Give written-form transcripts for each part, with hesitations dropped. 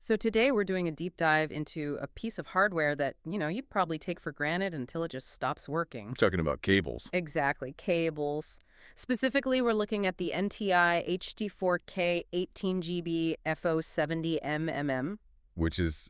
So today we're doing a deep dive into a piece of hardware that, you probably take for granted until it just stops working. Talking about cables, Exactly, cables. Specifically, we're looking at the NTI HD4K18GB-FO-70M-MM. which is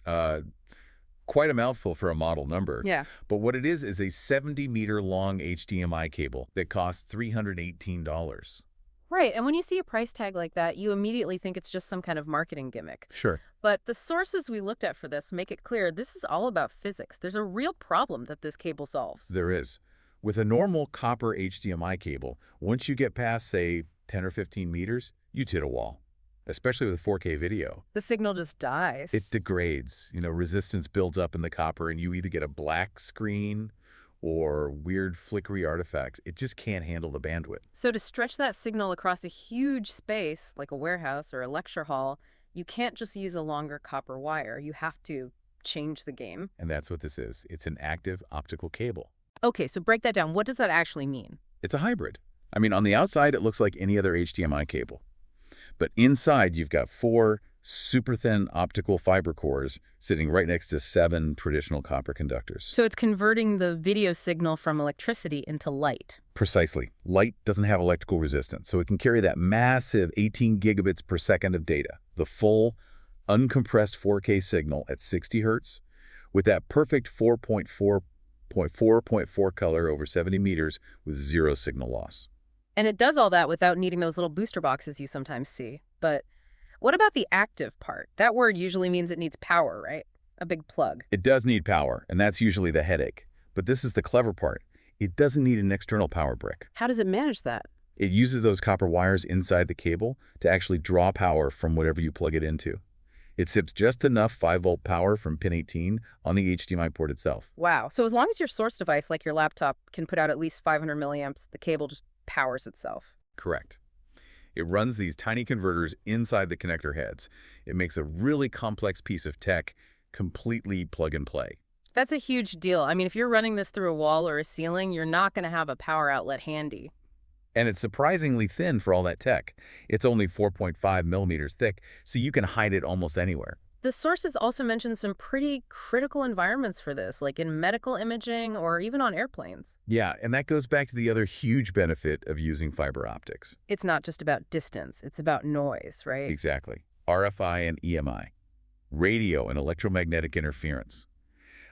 quite a mouthful for a model number. Yeah. But what it is a 70-meter long HDMI cable that costs $318. Right, and when you see a price tag like that, you immediately think it's just some kind of marketing gimmick. Sure. But the sources we looked at for this make it clear this is all about physics. There's a real problem that this cable solves. There is. With a normal copper HDMI cable, once you get past, say, 10 or 15 meters, you hit a wall, especially with 4K video. The signal just dies. It degrades. Resistance builds up in the copper, and you either get a black screen or weird flickery artifacts. It just can't handle the bandwidth. So to stretch that signal across a huge space, like a warehouse or a lecture hall, you can't just use a longer copper wire. You have to change the game. And that's what this is. It's an active optical cable. Okay, so break that down. What does that actually mean? It's a hybrid. I mean, on the outside, it looks like any other HDMI cable. But inside, you've got 4 super thin optical fiber cores sitting right next to 7 traditional copper conductors. So it's converting the video signal from electricity into light. Precisely. Light doesn't have electrical resistance, so it can carry that massive 18 gigabits per second of data, the full, uncompressed 4K signal at 60 hertz, with that perfect 4.4 color over 70 meters with 0 signal loss. And it does all that without needing those little booster boxes you sometimes see. But what about the active part? That word usually means it needs power, right? A big plug. It does need power, and that's usually the headache. But this is the clever part. It doesn't need an external power brick. How does it manage that? It uses those copper wires inside the cable to actually draw power from whatever you plug it into. It sips just enough 5-volt power from pin 18 on the HDMI port itself. Wow. So as long as your source device, like your laptop, can put out at least 500 milliamps, the cable just powers itself. Correct. It runs these tiny converters inside the connector heads. It makes a really complex piece of tech completely plug and play. That's a huge deal. I mean, if you're running this through a wall or a ceiling, you're not going to have a power outlet handy. And it's surprisingly thin for all that tech. It's only 4.5 millimeters thick, so you can hide it almost anywhere. The sources also mention some pretty critical environments for this, like in medical imaging or even on airplanes. Yeah, and that goes back to the other huge benefit of using fiber optics. It's not just about distance, it's about noise, right? Exactly. RFI and EMI. Radio and electromagnetic interference.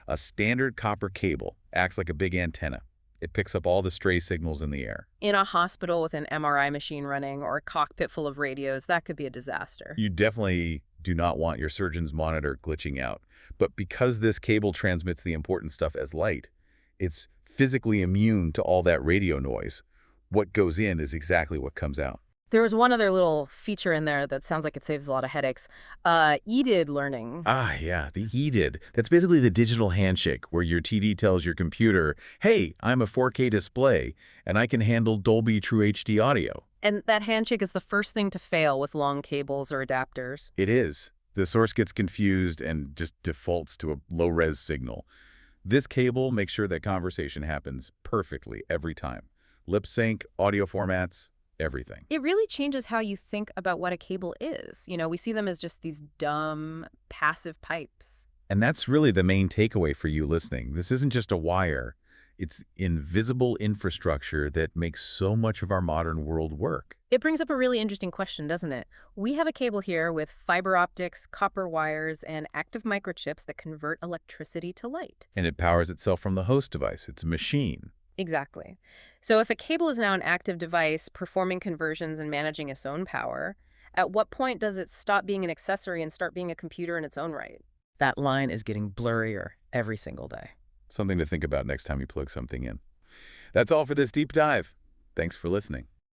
A standard copper cable acts like a big antenna. It picks up all the stray signals in the air. In a hospital with an MRI machine running or a cockpit full of radios, that could be a disaster. You definitely do not want your surgeon's monitor glitching out. But because this cable transmits the important stuff as light, it's physically immune to all that radio noise. What goes in is exactly what comes out. There was one other little feature in there that sounds like it saves a lot of headaches. EDID learning. Ah, yeah, the EDID. That's basically the digital handshake where your TD tells your computer, hey, I'm a 4K display, and I can handle Dolby True HD audio. And that handshake is the first thing to fail with long cables or adapters. It is. The source gets confused and just defaults to a low-res signal. This cable makes sure that conversation happens perfectly every time. Lip sync, audio formats, everything. It really changes how you think about what a cable is. We see them as just these dumb, passive pipes. And that's really the main takeaway for you listening. This isn't just a wire. It's invisible infrastructure that makes so much of our modern world work. It brings up a really interesting question, doesn't it? We have a cable here with fiber optics, copper wires, and active microchips that convert electricity to light. And it powers itself from the host device. It's a machine. Exactly. So if a cable is now an active device performing conversions and managing its own power, at what point does it stop being an accessory and start being a computer in its own right? That line is getting blurrier every single day. Something to think about next time you plug something in. That's all for this deep dive. Thanks for listening.